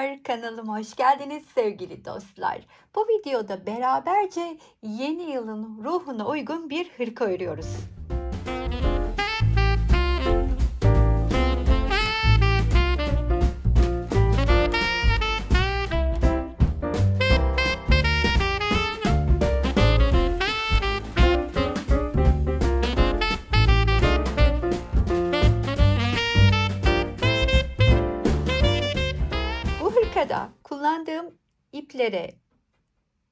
Merhabalar, kanalıma hoş geldiniz sevgili dostlar. Bu videoda beraberce yeni yılın ruhuna uygun bir hırka örüyoruz. Hırkada kullandığım iplere,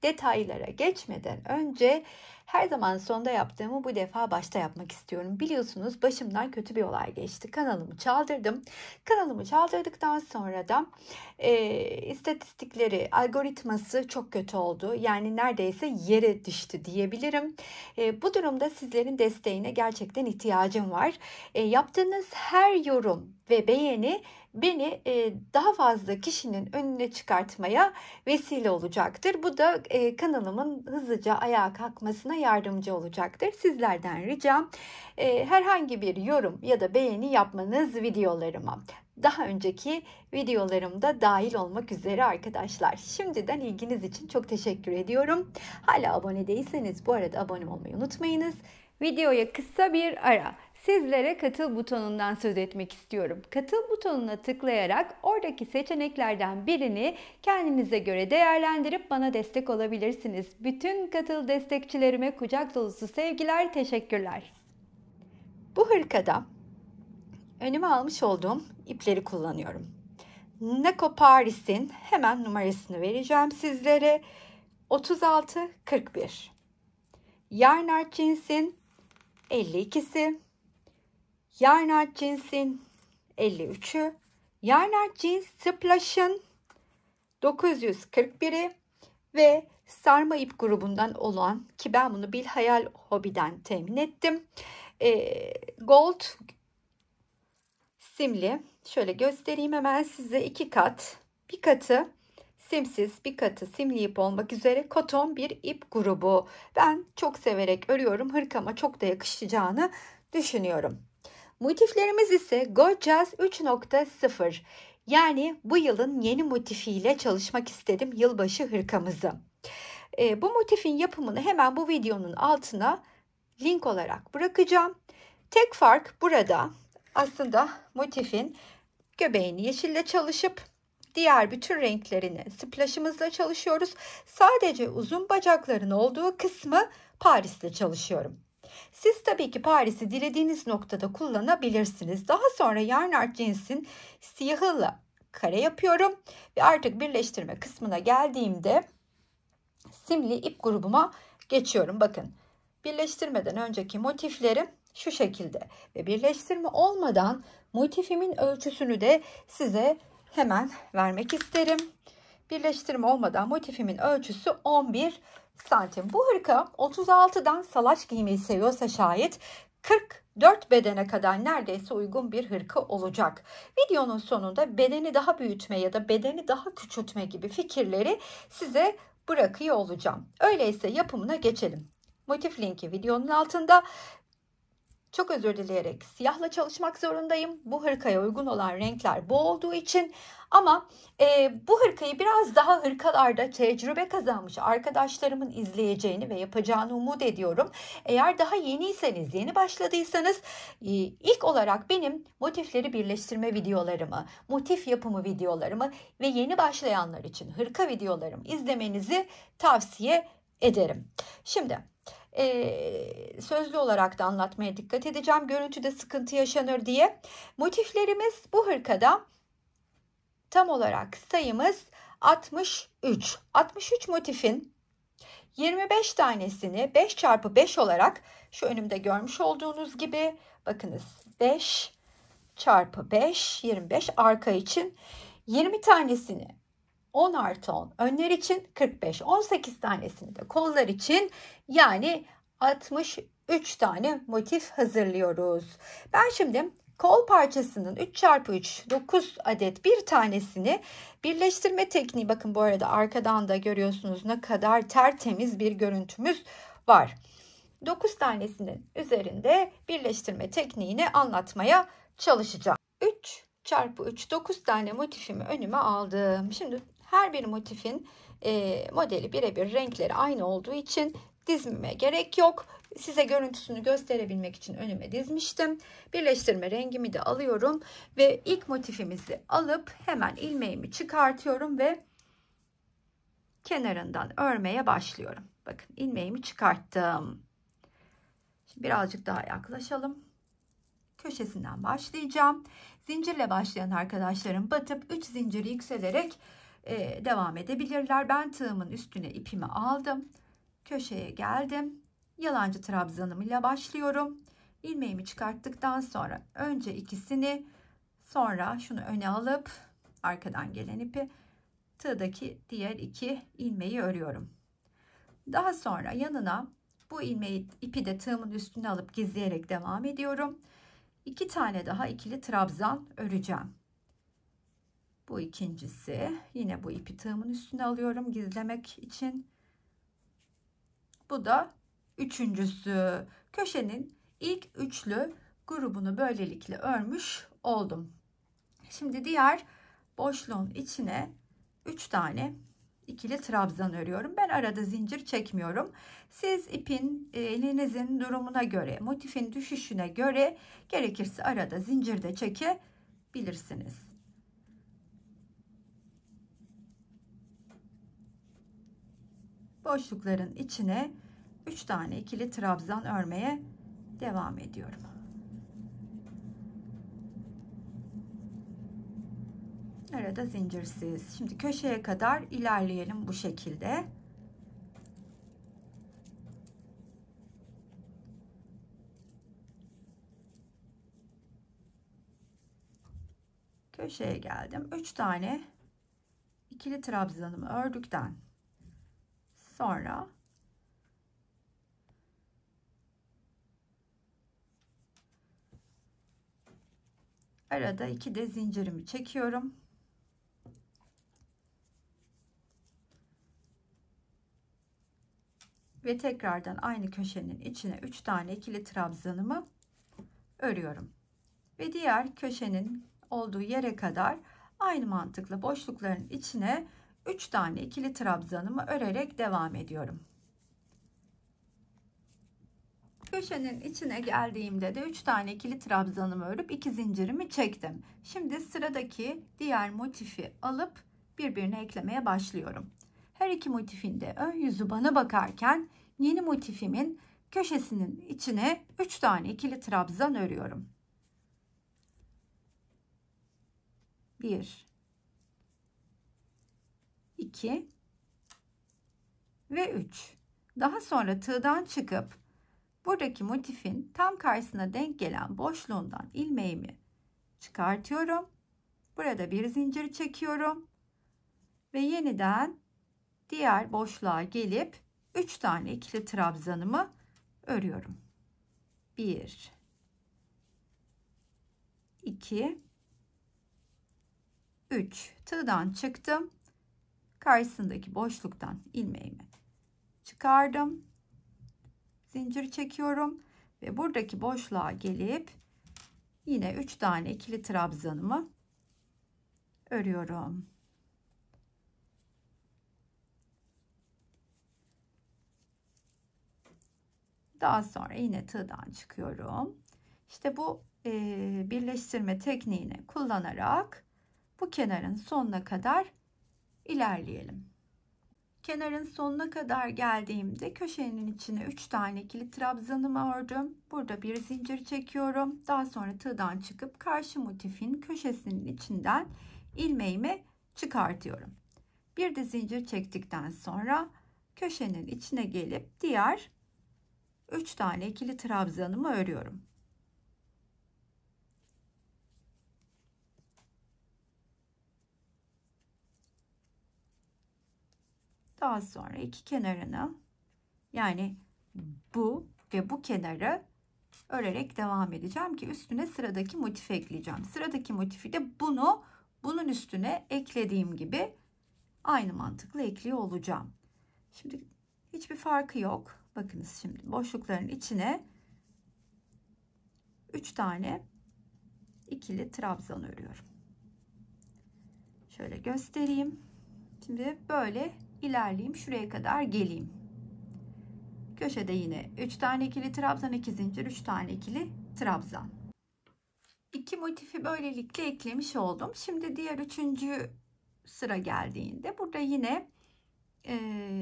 detaylara geçmeden önce her zaman sonda yaptığımı bu defa başta yapmak istiyorum. Biliyorsunuz başımdan kötü bir olay geçti. Kanalımı çaldırdım. Kanalımı çaldırdıktan sonra da istatistikleri, algoritması çok kötü oldu. Yani neredeyse yere düştü diyebilirim. Bu durumda sizlerin desteğine gerçekten ihtiyacım var. Yaptığınız her yorum ve beğeni beni daha fazla kişinin önüne çıkartmaya vesile olacaktır. Bu da kanalımın hızlıca ayağa kalkmasına yardımcı olacaktır. Sizlerden ricam herhangi bir yorum ya da beğeni yapmanız videolarıma. Daha önceki videolarımda dahil olmak üzere arkadaşlar. Şimdiden ilginiz için çok teşekkür ediyorum. Hala abone değilseniz bu arada abone olmayı unutmayınız. Videoya kısa bir ara. Sizlere katıl butonundan söz etmek istiyorum. Katıl butonuna tıklayarak oradaki seçeneklerden birini kendinize göre değerlendirip bana destek olabilirsiniz. Bütün katıl destekçilerime kucak dolusu sevgiler, teşekkürler. Bu hırkada önüme almış olduğum ipleri kullanıyorum. Nako Paris'in hemen numarasını vereceğim sizlere. 36-41. Yarnart Jeans'in 52'si. Yarnart Jeans'in 53'ü. Yarnart Jeans Splash'ın 941'i ve sarma ip grubundan olan, ki ben bunu Bilhayal Hobby'den temin ettim, Gold simli. Şöyle göstereyim hemen size, 2 kat. Bir katı simsiz, bir katı simli ip olmak üzere koton bir ip grubu. Ben çok severek örüyorum. Hırkama çok da yakışacağını düşünüyorum. Motiflerimiz ise Gorgeous 3.0. Yani bu yılın yeni motifiyle çalışmak istedim yılbaşı hırkamızı. Bu motifin yapımını hemen bu videonun altına link olarak bırakacağım. Tek fark burada aslında motifin göbeğini yeşille çalışıp diğer bütün renklerini splash'ımızla çalışıyoruz. Sadece uzun bacakların olduğu kısmı Paris'te çalışıyorum. Siz tabii ki Paris'i dilediğiniz noktada kullanabilirsiniz. Daha sonra Yarnart Jeans'in siyahıyla kare yapıyorum ve artık birleştirme kısmına geldiğimde simli ip grubuma geçiyorum. Bakın, birleştirmeden önceki motiflerim şu şekilde ve birleştirme olmadan motifimin ölçüsünü de size hemen vermek isterim. Birleştirme olmadan motifimin ölçüsü 11 santim. Bu hırka 36'dan salaş giymeyi seviyorsa şayet 44 bedene kadar neredeyse uygun bir hırka olacak. Videonun sonunda bedeni daha büyütme ya da bedeni daha küçültme gibi fikirleri size bırakıyor olacağım. Öyleyse yapımına geçelim. Motif linki videonun altında. Çok özür dileyerek siyahla çalışmak zorundayım. Bu hırkaya uygun olan renkler bu olduğu için. Ama bu hırkayı biraz daha hırkalarda tecrübe kazanmış arkadaşlarımın izleyeceğini ve yapacağını umut ediyorum. Eğer daha yeniyseniz, yeni başladıysanız ilk olarak benim motifleri birleştirme videolarımı, motif yapımı videolarımı ve yeni başlayanlar için hırka videolarımı izlemenizi tavsiye ederim. Şimdi sözlü olarak da anlatmaya dikkat edeceğim. Görüntüde sıkıntı yaşanır diye. Motiflerimiz bu hırkada tam olarak sayımız 63. 63 motifin 25 tanesini 5x5 olarak şu önümde görmüş olduğunuz gibi, bakınız, 5 çarpı 5 25 arka için, 20 tanesini 10+10 önler için 45, 18 tanesini de kollar için, yani 63 tane motif hazırlıyoruz. Ben şimdi kol parçasının 3x3 9 adet bir tanesini birleştirme tekniği, bakın bu arada arkadan da görüyorsunuz ne kadar tertemiz bir görüntümüz var. 9 tanesinin üzerinde birleştirme tekniğini anlatmaya çalışacağım. 3 çarpı 3 9 tane motifimi önüme aldım. Şimdi her bir motifin modeli birebir, renkleri aynı olduğu için dizmeme gerek yok. Size görüntüsünü gösterebilmek için önüme dizmiştim. Birleştirme rengimi de alıyorum ve ilk motifimizi alıp hemen ilmeğimi çıkartıyorum ve kenarından örmeye başlıyorum. Bakın ilmeğimi çıkarttım. Şimdi birazcık daha yaklaşalım. Köşesinden başlayacağım. Zincirle başlayan arkadaşlarım batıp 3 zincir yükselerek devam edebilirler. Ben tığımın üstüne ipimi aldım. Köşeye geldim. Yalancı trabzanım ile başlıyorum. İlmeğimi çıkarttıktan sonra önce ikisini, sonra şunu öne alıp arkadan gelen ipi, tığdaki diğer iki ilmeği örüyorum. Daha sonra yanına bu ipi de tığımın üstüne alıp gizleyerek devam ediyorum. 2 tane daha ikili trabzan öreceğim. Bu ikincisi. Yine bu ipi tığımın üstüne alıyorum gizlemek için. Bu da üçüncüsü. Köşenin ilk üçlü grubunu böylelikle örmüş oldum. Şimdi diğer boşluğun içine 3 tane ikili trabzan örüyorum. Ben arada zincir çekmiyorum. Siz ipin elinizin durumuna göre, motifin düşüşüne göre gerekirse arada zincir de çekebilirsiniz. Boşlukların içine 3 tane ikili trabzan örmeye devam ediyorum. Arada zincirsiz. Şimdi köşeye kadar ilerleyelim bu şekilde. Köşeye geldim. 3 tane ikili trabzanımı ördükten sonra arada 2 de zincirimi çekiyorum. Ve tekrardan aynı köşenin içine 3 tane ikili trabzanımı örüyorum. Ve diğer köşenin olduğu yere kadar aynı mantıkla boşlukların içine 3 tane ikili trabzanımı örerek devam ediyorum. Köşenin içine geldiğimde de 3 tane ikili trabzanımı örüp 2 zincirimi çektim. Şimdi sıradaki diğer motifi alıp birbirine eklemeye başlıyorum. Her iki motifin de ön yüzü bana bakarken yeni motifimin köşesinin içine 3 tane ikili trabzan örüyorum. 1 2 ve 3. Daha sonra tığdan çıkıp buradaki motifin tam karşısına denk gelen boşluğundan ilmeğimi çıkartıyorum. Burada bir zincir çekiyorum ve yeniden diğer boşluğa gelip 3 tane ikili trabzanımı örüyorum. 1 2 3. Tığdan çıktım. Karşısındaki boşluktan ilmeğimi çıkardım. Zincir çekiyorum ve buradaki boşluğa gelip yine 3 tane ikili trabzanımı örüyorum. Daha sonra yine tığdan çıkıyorum. İşte bu birleştirme tekniğini kullanarak bu kenarın sonuna kadar ilerleyelim. Kenarın sonuna kadar geldiğimde köşenin içine 3 tane ikili trabzanımı ördüm. Burada bir zincir çekiyorum. Daha sonra tığdan çıkıp karşı motifin köşesinin içinden ilmeğimi çıkartıyorum. Bir de zincir çektikten sonra köşenin içine gelip diğer 3 tane ikili trabzanımı örüyorum. Daha sonra iki kenarını, yani bu ve bu kenarı örerek devam edeceğim ki üstüne sıradaki motifi ekleyeceğim. Sıradaki motifi de bunun üstüne eklediğim gibi aynı mantıkla ekliyor olacağım. Şimdi hiçbir farkı yok. Bakınız, şimdi boşlukların içine 3 tane ikili trabzan örüyorum. Şöyle göstereyim. Şimdi böyle ilerleyeyim. Şuraya kadar geleyim. Köşede yine 3 tane ikili trabzan, 2 zincir, 3 tane ikili trabzan. 2 motifi böylelikle eklemiş oldum. Şimdi diğer 3. sıra geldiğinde burada yine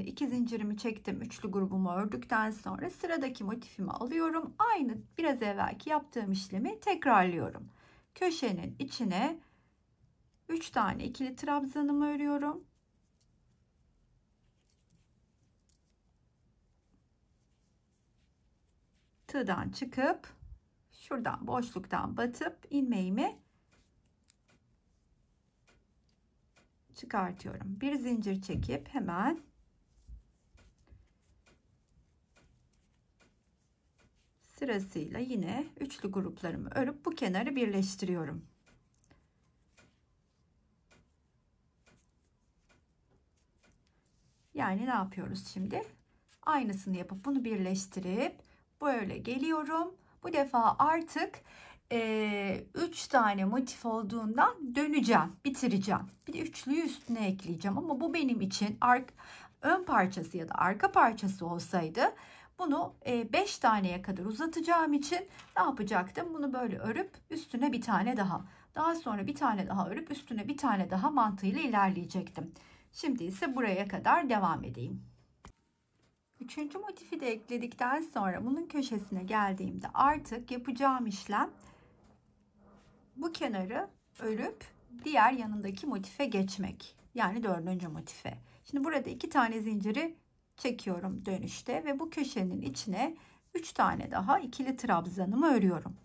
2 zincirimi çektim. Üçlü grubumu ördükten sonra sıradaki motifimi alıyorum. Aynı biraz evvelki yaptığım işlemi tekrarlıyorum. Köşenin içine 3 tane ikili trabzanımı örüyorum. Tığdan çıkıp şuradan boşluktan batıp ilmeğimi çıkartıyorum. Bir zincir çekip hemen sırasıyla yine üçlü gruplarımı örüp bu kenarı birleştiriyorum. Yani ne yapıyoruz şimdi? Aynısını yapıp bunu birleştirip böyle geliyorum. Bu defa artık 3 tane motif olduğundan döneceğim, bitireceğim. Bir de üçlüyü üstüne ekleyeceğim ama bu benim için ön parçası ya da arka parçası olsaydı bunu 5 taneye kadar uzatacağım için ne yapacaktım? Bunu böyle örüp üstüne bir tane daha sonra bir tane daha örüp üstüne bir tane daha mantığıyla ilerleyecektim. Şimdi ise buraya kadar devam edeyim. Üçüncü motifi de ekledikten sonra bunun köşesine geldiğimde artık yapacağım işlem bu kenarı örüp diğer yanındaki motife geçmek. Yani 4. motife. Şimdi burada 2 tane zinciri çekiyorum dönüşte ve bu köşenin içine 3 tane daha ikili trabzanımı örüyorum.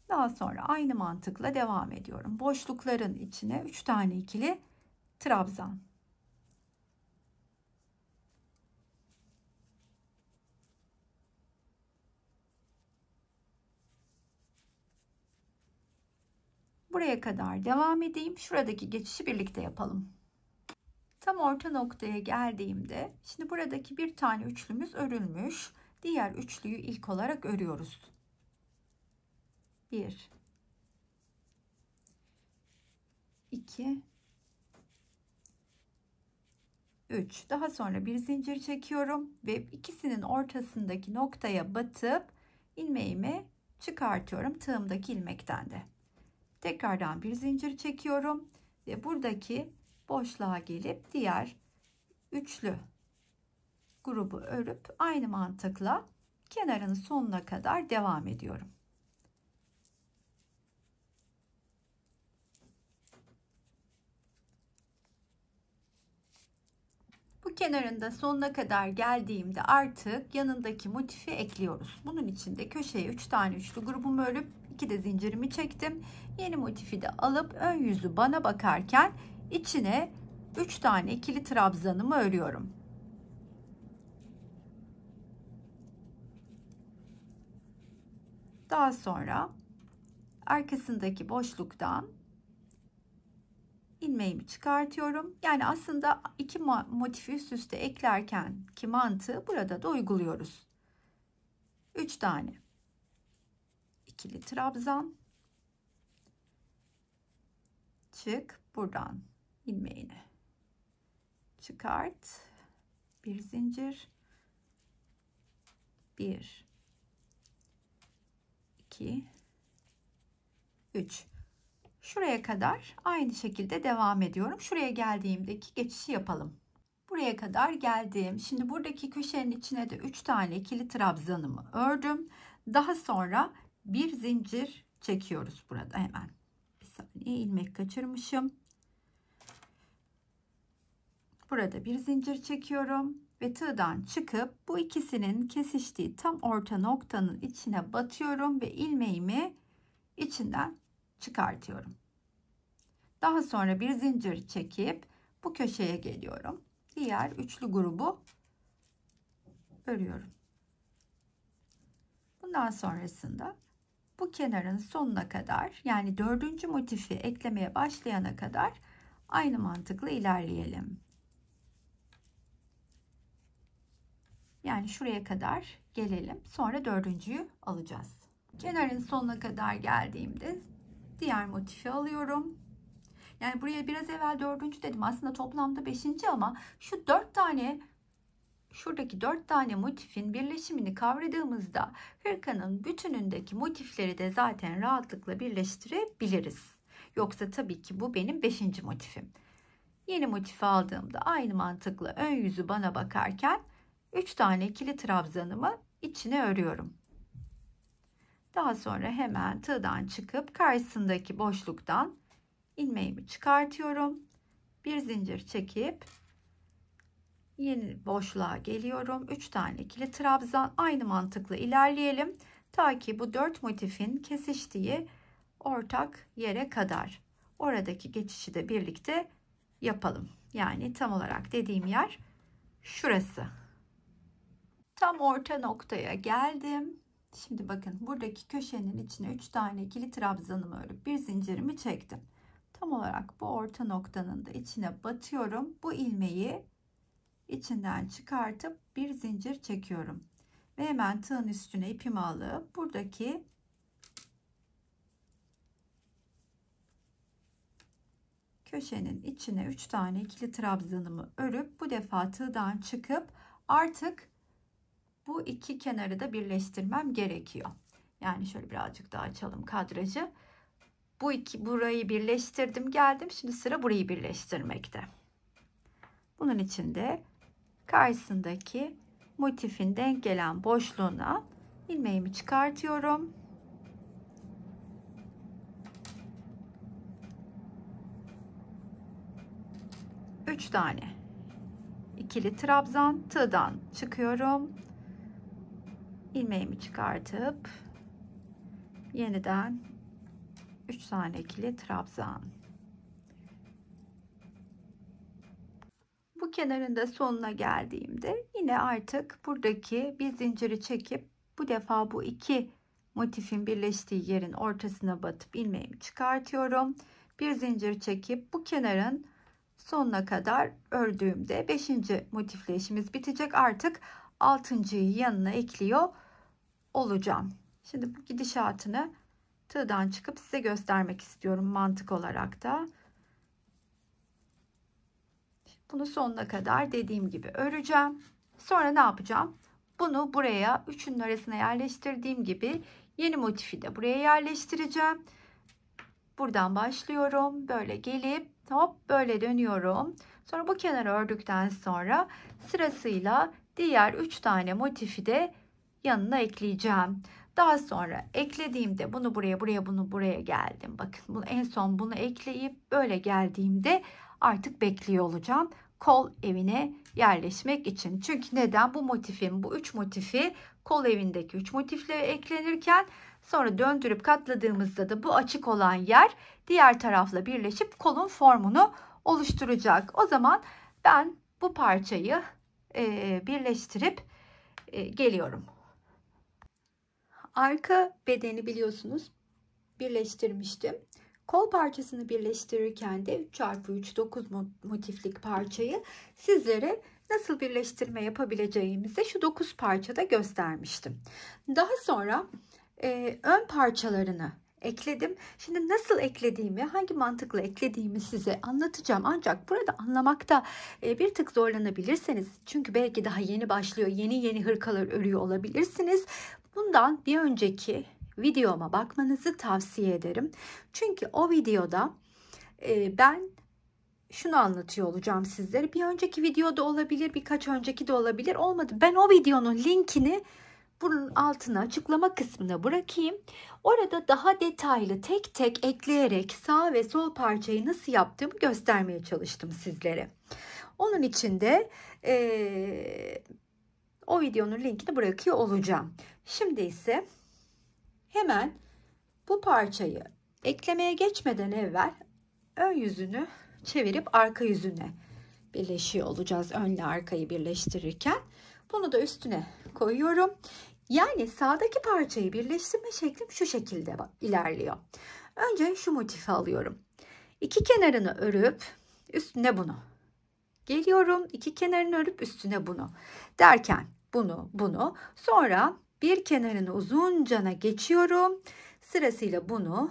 Daha sonra aynı mantıkla devam ediyorum. Boşlukların içine 3 tane ikili trabzan. Buraya kadar devam edeyim. Şuradaki geçişi birlikte yapalım. Tam orta noktaya geldiğimde şimdi buradaki bir tane üçlümüz örülmüş. Diğer üçlüyü ilk olarak örüyoruz. 1 2 3. Daha sonra bir zincir çekiyorum ve ikisinin ortasındaki noktaya batıp ilmeğimi çıkartıyorum tığımdaki ilmekten de. Tekrardan bir zincir çekiyorum ve buradaki boşluğa gelip diğer üçlü grubu örüp aynı mantıkla kenarın sonuna kadar devam ediyorum. Bu kenarında sonuna kadar geldiğimde artık yanındaki motifi ekliyoruz. Bunun için de köşeye 3 tane üçlü grubumu örüp 2 de zincirimi çektim. Yeni motifi de alıp ön yüzü bana bakarken içine 3 tane ikili trabzanımı örüyorum. Daha sonra arkasındaki boşluktan ilmeğimi çıkartıyorum. Yani aslında 2 motifi üst üste eklerken ki mantığı burada da uyguluyoruz. 3 tane ikili trabzan, çık buradan ilmeğini çıkart, bir zincir, 1 2 3. Şuraya kadar aynı şekilde devam ediyorum. Şuraya geldiğimdeki geçişi yapalım. Buraya kadar geldim. Şimdi buradaki köşenin içine de 3 tane ikili trabzanımı ördüm. Daha sonra bir zincir çekiyoruz burada hemen. Bir saniye, ilmek kaçırmışım. Burada bir zincir çekiyorum ve tığdan çıkıp bu ikisinin kesiştiği tam orta noktanın içine batıyorum ve ilmeğimi içinden çıkartıyorum. Daha sonra bir zincir çekip bu köşeye geliyorum. Diğer üçlü grubu örüyorum. Bundan sonrasında bu kenarın sonuna kadar, yani 4. motifi eklemeye başlayana kadar aynı mantıkla ilerleyelim. Yani şuraya kadar gelelim. Sonra 4.'yü alacağız. Kenarın sonuna kadar geldiğimde Diğer motifi alıyorum. Yani buraya biraz evvel 4. dedim. Aslında toplamda 5. ama şu 4 tane, şuradaki 4 tane motifin birleşimini kavradığımızda hırkanın bütünündeki motifleri de zaten rahatlıkla birleştirebiliriz. Yoksa tabii ki bu benim 5. motifim. Yeni motifi aldığımda aynı mantıkla ön yüzü bana bakarken 3 tane ikili trabzanımı içine örüyorum. Daha sonra hemen tığdan çıkıp karşısındaki boşluktan ilmeğimi çıkartıyorum. Bir zincir çekip yeni boşluğa geliyorum. 3 tane ikili trabzan, aynı mantıkla ilerleyelim. Ta ki bu 4 motifin kesiştiği ortak yere kadar. Oradaki geçişi de birlikte yapalım. Yani tam olarak dediğim yer şurası. Tam orta noktaya geldim. Şimdi bakın, buradaki köşenin içine 3 tane ikili trabzanımı örüp bir zincirimi çektim. Tam olarak bu orta noktanın da içine batıyorum. Bu ilmeği içinden çıkartıp bir zincir çekiyorum. Ve hemen tığın üstüne ipimi alıp buradaki köşenin içine 3 tane ikili trabzanımı örüp bu defa tığdan çıkıp artık bu iki kenarı da birleştirmem gerekiyor. Yani şöyle birazcık daha açalım kadrajı. Burayı birleştirdim, geldim. Şimdi sıra burayı birleştirmekte. Bunun için de karşısındaki motifin denk gelen boşluğuna ilmeğimi çıkartıyorum. Üç tane ikili trabzan, tığdan çıkıyorum. İlmeğimi çıkartıp yeniden 3 tane ikili trabzan. Bu kenarında sonuna geldiğimde yine artık buradaki bir zinciri çekip bu defa bu iki motifin birleştiği yerin ortasına batıp ilmeğimi çıkartıyorum. Bir zincir çekip bu kenarın sonuna kadar ördüğümde 5. motifle işimiz bitecek. Artık 6.'yı yanına ekliyor olacağım. Şimdi bu gidişatını tığdan çıkıp size göstermek istiyorum mantık olarak da. Bunu sonuna kadar dediğim gibi öreceğim. Sonra ne yapacağım? Bunu buraya, üçünün arasına yerleştirdiğim gibi yeni motifi de buraya yerleştireceğim. Buradan başlıyorum. Böyle gelip hop böyle dönüyorum. Sonra bu kenarı ördükten sonra sırasıyla diğer 3 tane motifi de yanına ekleyeceğim. Daha sonra eklediğimde bunu buraya, bunu buraya geldim. Bakın bunu en son bunu ekleyip böyle geldiğimde artık bekliyor olacağım kol evine yerleşmek için. Çünkü neden? Bu motifin, bu 3 motifi kol evindeki 3 motifle eklenirken sonra döndürüp katladığımızda da bu açık olan yer diğer tarafla birleşip kolun formunu oluşturacak. O zaman ben bu parçayı birleştirip geliyorum. Arka bedeni biliyorsunuz birleştirmiştim. Kol parçasını birleştirirken de 3x3 9 motiflik parçayı sizlere nasıl birleştirme yapabileceğimizi şu 9 parçada göstermiştim. Daha sonra ön parçalarını ekledim. Şimdi nasıl eklediğimi, hangi mantıkla eklediğimi size anlatacağım. Ancak burada anlamakta bir tık zorlanabilirseniz, çünkü belki daha yeni başlıyor, yeni hırkalar örüyor olabilirsiniz. Bundan bir önceki videoma bakmanızı tavsiye ederim. Çünkü o videoda ben şunu anlatıyor olacağım sizlere. Bir önceki videoda olabilir, birkaç önceki de olabilir. Olmadı. Ben o videonun linkini bunun altına, açıklama kısmına bırakayım. Orada daha detaylı tek tek ekleyerek sağ ve sol parçayı nasıl yaptığımı göstermeye çalıştım sizlere. Onun için de o videonun linkini bırakıyor olacağım. Şimdi ise hemen bu parçayı eklemeye geçmeden evvel ön yüzünü çevirip arka yüzüne birleşiyor olacağız. Önle arkayı birleştirirken bunu da üstüne koyuyorum. Yani sağdaki parçayı birleştirme şeklim şu şekilde ilerliyor. Önce şu motifi alıyorum. İki kenarını örüp üstüne bunu. Geliyorum, iki kenarını örüp üstüne bunu. Derken bunu. Sonra bir kenarını uzuncana geçiyorum. Sırasıyla bunu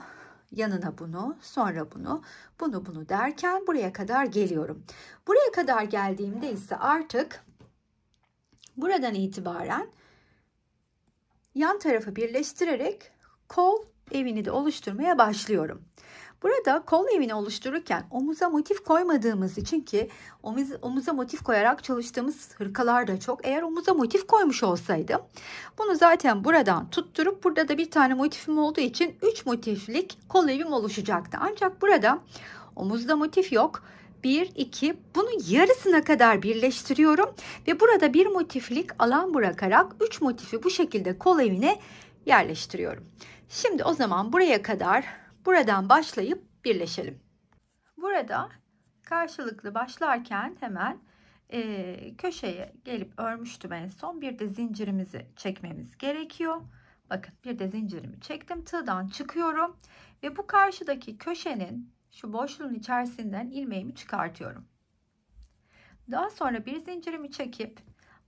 yanına bunu, sonra bunu, bunu derken buraya kadar geliyorum. Buraya kadar geldiğimde ise artık buradan itibaren yan tarafı birleştirerek kol evini de oluşturmaya başlıyorum. Burada kol evini oluştururken omuza motif koymadığımız için, ki omuza motif koyarak çalıştığımız hırkalar da çok. Eğer omuza motif koymuş olsaydım bunu zaten buradan tutturup burada da bir tane motifim olduğu için 3 motiflik kol evim oluşacaktı. Ancak burada omuzda motif yok. 1, 2, bunu yarısına kadar birleştiriyorum ve burada bir motiflik alan bırakarak 3 motifi bu şekilde kol evine yerleştiriyorum. Şimdi o zaman buraya kadar buradan başlayıp birleşelim. Burada karşılıklı başlarken hemen köşeye gelip örmüştüm en son. Bir de zincirimizi çekmemiz gerekiyor. Bakın, bir de zincirimi çektim. Tığdan çıkıyorum ve bu karşıdaki köşenin şu boşluğun içerisinden ilmeğimi çıkartıyorum. Daha sonra bir zincirimi çekip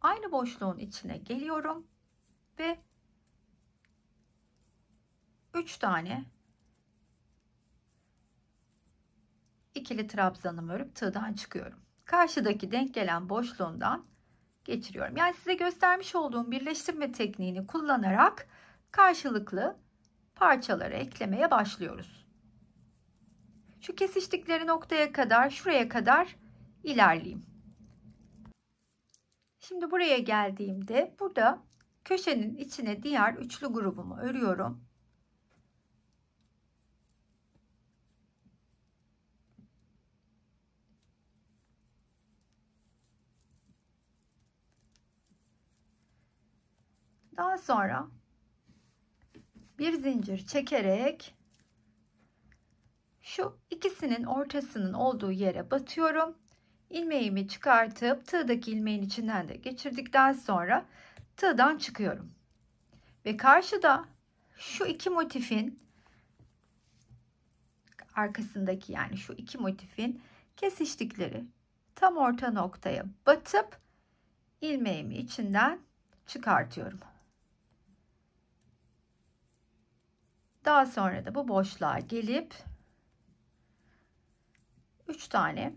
aynı boşluğun içine geliyorum ve 3 tane ikili trabzanımı örüp tığdan çıkıyorum. Karşıdaki denk gelen boşluğundan geçiriyorum. Yani size göstermiş olduğum birleştirme tekniğini kullanarak karşılıklı parçaları eklemeye başlıyoruz. Şu kesiştikleri noktaya kadar, şuraya kadar ilerleyeyim. Şimdi buraya geldiğimde burada köşenin içine diğer üçlü grubumu örüyorum. Daha sonra bir zincir çekerek şu ikisinin ortasının olduğu yere batıyorum. İlmeğimi çıkartıp tığdaki ilmeğin içinden de geçirdikten sonra tığdan çıkıyorum. Ve karşıda şu iki motifin arkasındaki, yani şu iki motifin kesiştikleri tam orta noktaya batıp ilmeğimi içinden çıkartıyorum. Daha sonra da bu boşluğa gelip 3 tane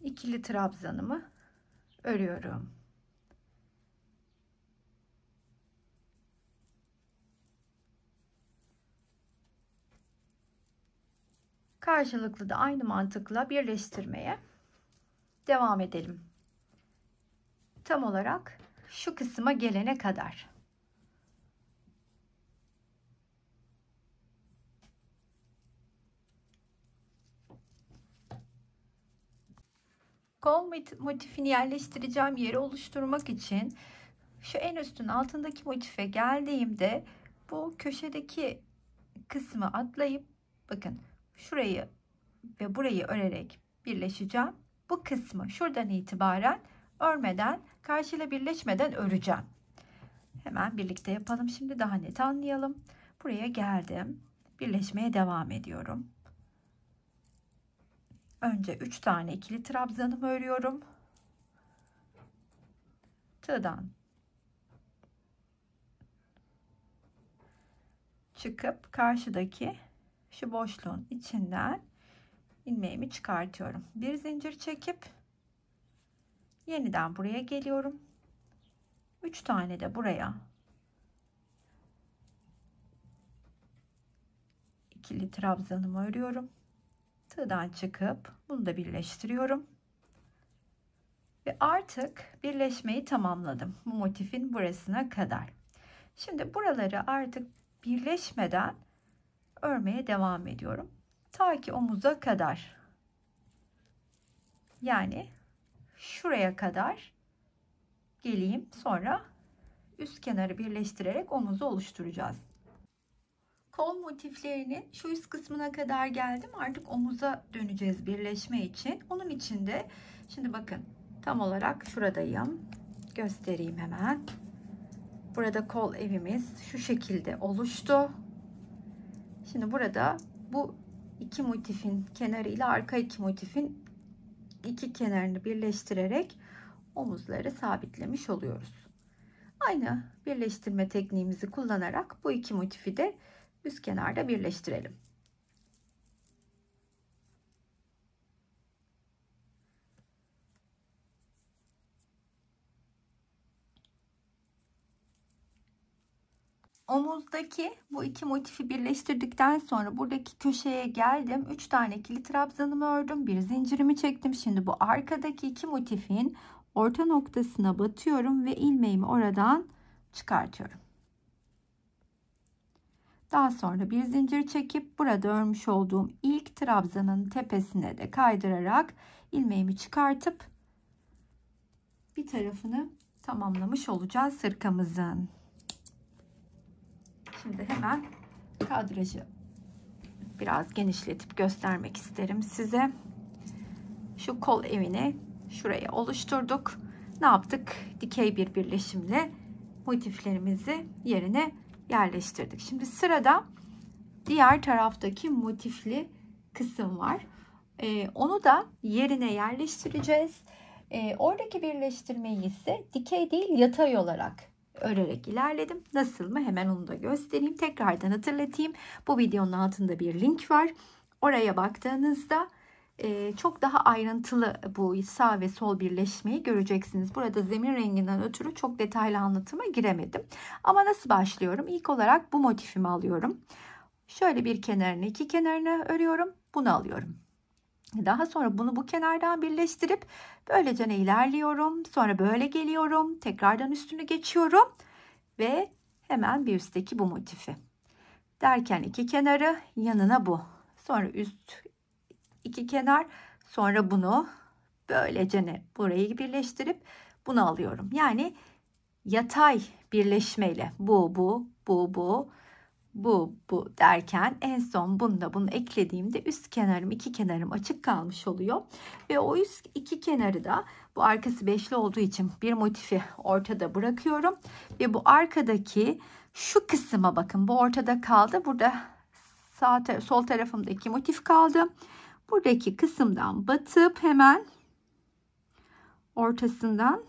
ikili trabzanımı örüyorum. Karşılıklı da aynı mantıkla birleştirmeye devam edelim. Tam olarak şu kısma gelene kadar. Kol motifini yerleştireceğim yeri oluşturmak için şu en üstün altındaki motife geldiğimde bu köşedeki kısmı atlayıp bakın şurayı ve burayı örerek birleşeceğim. Bu kısmı şuradan itibaren örmeden, karşıyla birleşmeden öreceğim. Hemen birlikte yapalım. Şimdi daha net anlayalım. Buraya geldim. Birleşmeye devam ediyorum. Önce 3 tane ikili trabzanımı örüyorum. Tığdan çıkıp karşıdaki şu boşluğun içinden ilmeğimi çıkartıyorum. Bir zincir çekip yeniden buraya geliyorum. 3 tane de buraya ikili trabzanımı örüyorum. Tığdan çıkıp bunu da birleştiriyorum. Ve artık birleşmeyi tamamladım. Bu motifin burasına kadar. Şimdi buraları artık birleşmeden örmeye devam ediyorum. Ta ki omuza kadar. Yani şuraya kadar geleyim. Sonra üst kenarı birleştirerek omuzu oluşturacağız. Kol motiflerinin şu üst kısmına kadar geldim. Artık omuza döneceğiz birleşme için. Onun için de şimdi bakın tam olarak şuradayım. Göstereyim hemen. Burada kol evimiz şu şekilde oluştu. Şimdi burada bu iki motifin kenarı ile arka iki motifin iki kenarını birleştirerek omuzları sabitlemiş oluyoruz. Aynı birleştirme tekniğimizi kullanarak bu iki motifi de üst kenarda birleştirelim. Omuzdaki bu iki motifi birleştirdikten sonra buradaki köşeye geldim. 3 tane ikili trabzanımı ördüm. Bir zincirimi çektim. Şimdi bu arkadaki iki motifin orta noktasına batıyorum ve ilmeğimi oradan çıkartıyorum. Daha sonra bir zincir çekip burada örmüş olduğum ilk trabzanın tepesine de kaydırarak ilmeğimi çıkartıp bir tarafını tamamlamış olacağız hırkamızın. Şimdi hemen kadrajı biraz genişletip göstermek isterim size. Şu kol evini şuraya oluşturduk. Ne yaptık? Dikey bir birleşimle motiflerimizi yerine yerleştirdik. Şimdi sırada diğer taraftaki motifli kısım var. Onu da yerine yerleştireceğiz. Oradaki birleştirmeyi ise dikey değil yatay olarak örerek ilerledim. Nasıl mı? Hemen onu da göstereyim. Tekrardan hatırlatayım. Bu videonun altında bir link var. Oraya baktığınızda çok daha ayrıntılı bu sağ ve sol birleşmeyi göreceksiniz. Burada zemin renginden ötürü çok detaylı anlatıma giremedim. Ama nasıl başlıyorum? İlk olarak bu motifimi alıyorum. Şöyle bir kenarını, iki kenarını örüyorum. Bunu alıyorum. Daha sonra bunu bu kenardan birleştirip böylece ilerliyorum. Sonra böyle geliyorum. Tekrardan üstünü geçiyorum. Ve hemen bir üstteki bu motifi. Derken iki kenarı, yanına bu. Sonra üst iki kenar. Sonra bunu böylece burayı birleştirip bunu alıyorum. Yani yatay birleşmeyle bu derken en son bunu eklediğimde üst kenarım, iki kenarım açık kalmış oluyor. Ve o üst iki kenarı da bu arkası beşli olduğu için bir motifi ortada bırakıyorum. Ve bu arkadaki şu kısma bakın, bu ortada kaldı. Burada sol tarafımda iki motif kaldı. Buradaki kısımdan batıp hemen ortasından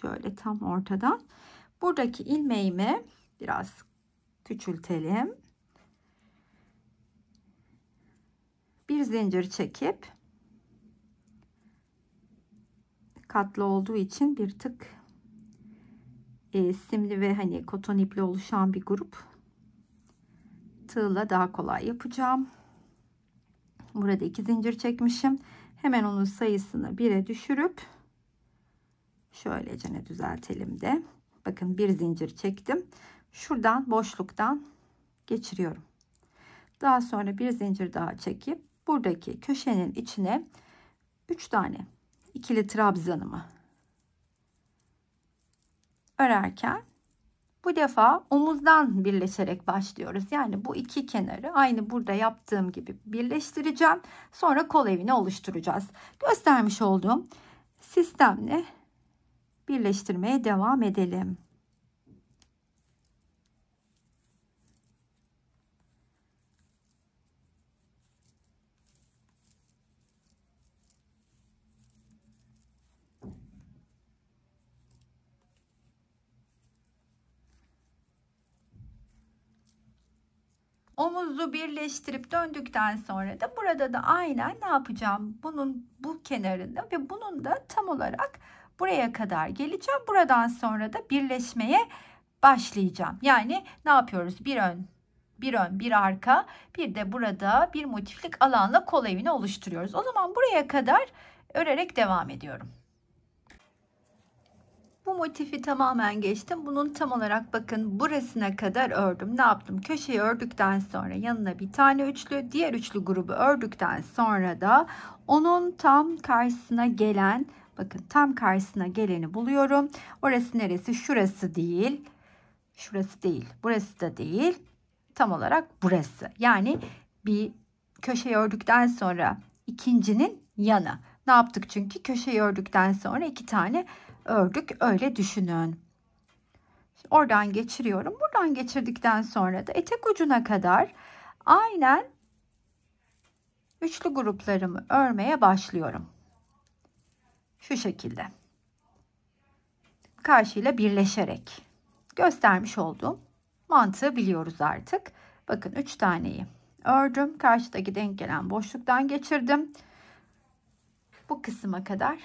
şöyle tam ortadan buradaki ilmeğimi biraz küçültelim. Bir zincir çekip katlı olduğu için bir tık simli ve hani koton iple oluşan bir grup, tığla daha kolay yapacağım. Burada iki zincir çekmişim. Hemen onun sayısını 1'e düşürüp şöylece düzeltelim de. Bakın bir zincir çektim. Şuradan boşluktan geçiriyorum. Daha sonra bir zincir daha çekip buradaki köşenin içine 3 tane ikili trabzanımı örerken bu defa omuzdan birleşerek başlıyoruz. Yani bu iki kenarı aynı burada yaptığım gibi birleştireceğim. Sonra kol evini oluşturacağız. Göstermiş olduğum sistemle birleştirmeye devam edelim. Omuzu birleştirip döndükten sonra da burada da aynen ne yapacağım? Bunun bu kenarında ve bunun da tam olarak buraya kadar geleceğim. Buradan sonra da birleşmeye başlayacağım. Yani ne yapıyoruz? Bir ön, bir arka, bir de burada bir motiflik alanla kol evini oluşturuyoruz. O zaman buraya kadar örerek devam ediyorum. Bu motifi tamamen geçtim. Bunun tam olarak bakın burasına kadar ördüm. Ne yaptım? Köşeyi ördükten sonra yanına bir tane üçlü, diğer üçlü grubu ördükten sonra da onun tam karşısına gelen, bakın tam karşısına geleni buluyorum. Orası neresi? Şurası değil. Şurası değil. Burası da değil. Tam olarak burası. Yani bir köşeyi ördükten sonra ikincinin yanı. Ne yaptık? Çünkü köşeyi ördükten sonra iki tane ördük, öyle düşünün. Oradan geçiriyorum. Buradan geçirdikten sonra da etek ucuna kadar aynen üçlü gruplarımı örmeye başlıyorum. Şu şekilde. Karşıyla birleşerek. Göstermiş olduğum mantığı biliyoruz artık. Bakın 3 taneyi ördüm. Karşıdaki denk gelen boşluktan geçirdim. Bu kısma kadar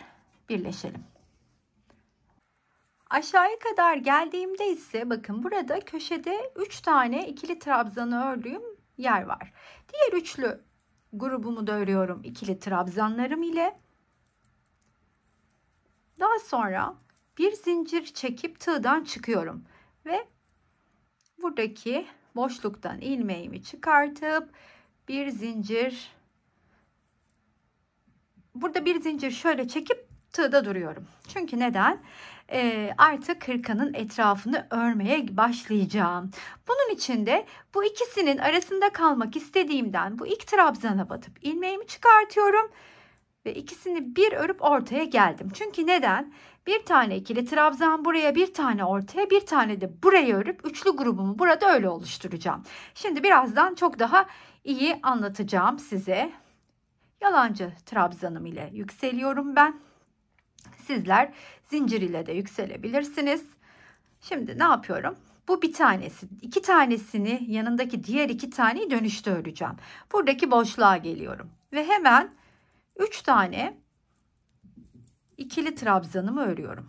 birleşelim. Aşağıya kadar geldiğimde ise bakın burada köşede 3 tane ikili trabzanı ördüğüm yer var. Diğer üçlü grubumu da örüyorum ikili trabzanlarım ile. Daha sonra bir zincir çekip tığdan çıkıyorum ve buradaki boşluktan ilmeğimi çıkartıp bir zincir, burada bir zincir şöyle çekip tığda duruyorum. Çünkü neden? Artık hırkanın etrafını örmeye başlayacağım. Bunun için de bu ikisinin arasında kalmak istediğimden bu ilk trabzana batıp ilmeğimi çıkartıyorum ve ikisini bir örüp ortaya geldim. Çünkü neden? Bir tane ikili trabzan buraya, bir tane ortaya, bir tane de buraya örüp üçlü grubumu burada öyle oluşturacağım. Şimdi birazdan çok daha iyi anlatacağım size. Yalancı trabzanım ile yükseliyorum ben. Sizler zincir ile de yükselebilirsiniz. Şimdi ne yapıyorum? Bu bir tanesi, iki tanesini yanındaki diğer iki taneyi dönüşte öreceğim. Buradaki boşluğa geliyorum ve hemen 3 tane ikili trabzanımı örüyorum.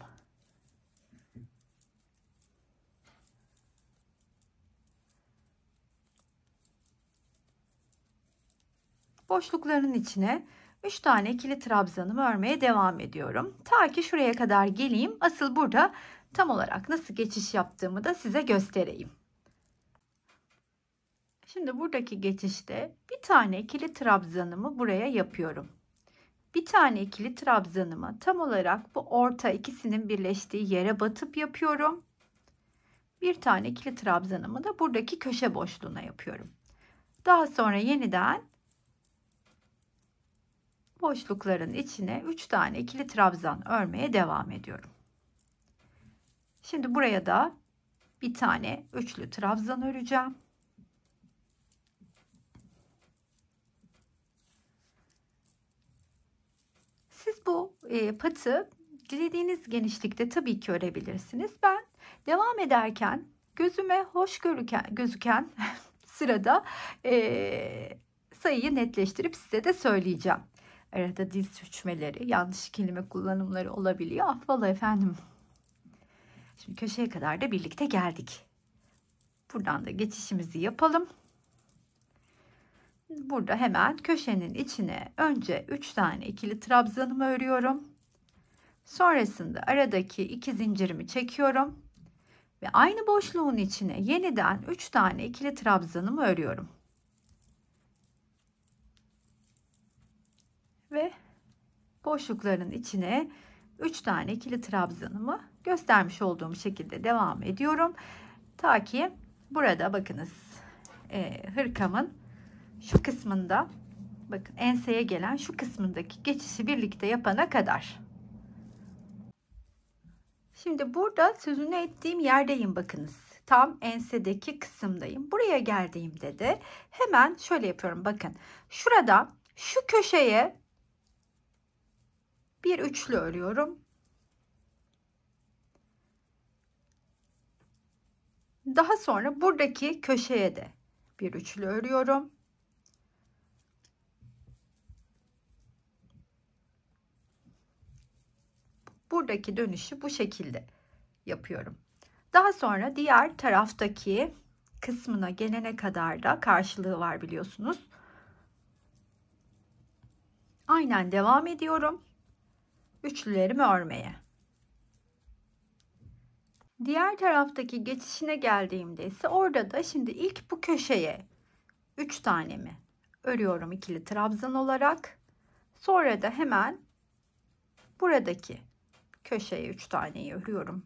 Boşlukların içine 3 tane ikili trabzanımı örmeye devam ediyorum. Ta ki şuraya kadar geleyim. Asıl burada tam olarak nasıl geçiş yaptığımı da size göstereyim. Şimdi buradaki geçişte bir tane ikili trabzanımı buraya yapıyorum. Bir tane ikili trabzanımı tam olarak bu orta ikisinin birleştiği yere batıp yapıyorum. Bir tane ikili trabzanımı da buradaki köşe boşluğuna yapıyorum. Daha sonra yeniden boşlukların içine 3 tane ikili trabzan örmeye devam ediyorum. Şimdi buraya da bir tane üçlü trabzan öreceğim. Siz bu patı dilediğiniz genişlikte tabii ki örebilirsiniz. Ben devam ederken gözüme hoş gözüken sırada sayıyı netleştirip size de söyleyeceğim. Arada dil sürçmeleri, yanlış kelime kullanımları olabiliyor. Affola efendim. Şimdi köşeye kadar da birlikte geldik. Buradan da geçişimizi yapalım. Burada hemen köşenin içine önce 3 tane ikili trabzanımı örüyorum. Sonrasında aradaki 2 zincirimi çekiyorum. Ve aynı boşluğun içine yeniden 3 tane ikili trabzanımı örüyorum. Ve boşlukların içine 3 tane ikili trabzanımı göstermiş olduğum şekilde devam ediyorum. Ta ki burada bakınız hırkamın şu kısmında, bakın enseye gelen şu kısmındaki geçişi birlikte yapana kadar. Şimdi burada sözünü ettiğim yerdeyim bakınız. Tam ensedeki kısımdayım. Buraya geldiğimde de hemen şöyle yapıyorum. Bakın şurada şu köşeye bir üçlü örüyorum. Daha sonra buradaki köşeye de bir üçlü örüyorum. Buradaki dönüşü bu şekilde yapıyorum. Daha sonra diğer taraftaki kısmına gelene kadar da karşılığı var biliyorsunuz. Aynen devam ediyorum. Üçlülerimi örmeye. Diğer taraftaki geçişine geldiğimde ise orada da şimdi ilk bu köşeye 3 tanemi örüyorum ikili trabzan olarak. Sonra da hemen buradaki köşeye 3 taneyi örüyorum.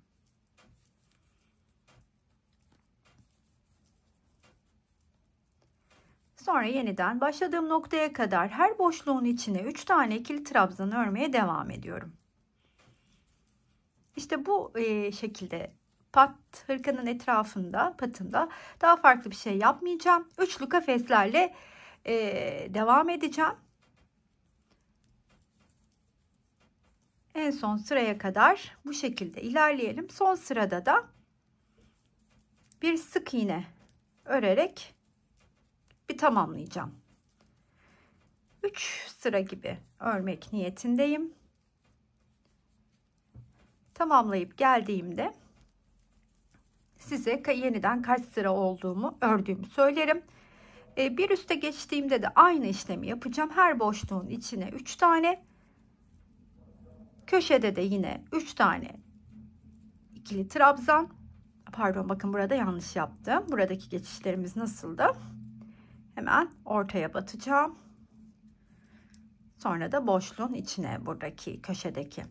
Sonra yeniden başladığım noktaya kadar her boşluğun içine 3 tane ikili trabzan örmeye devam ediyorum. İşte bu şekilde hırkanın etrafında, patında daha farklı bir şey yapmayacağım. Üçlü kafeslerle devam edeceğim. En son sıraya kadar bu şekilde ilerleyelim. Son sırada da bir sık iğne örerek bir tamamlayacağım. 3 sıra gibi örmek niyetindeyim. Tamamlayıp geldiğimde size yeniden kaç sıra olduğumu ördüğümü söylerim. Bir üste geçtiğimde de aynı işlemi yapacağım. Her boşluğun içine 3 tane, köşede de yine 3 tane ikili trabzan. Pardon, bakın burada yanlış yaptım. Buradaki geçişlerimiz nasıldı? Hemen ortaya batacağım. Sonra da boşluğun içine, buradaki köşedeki.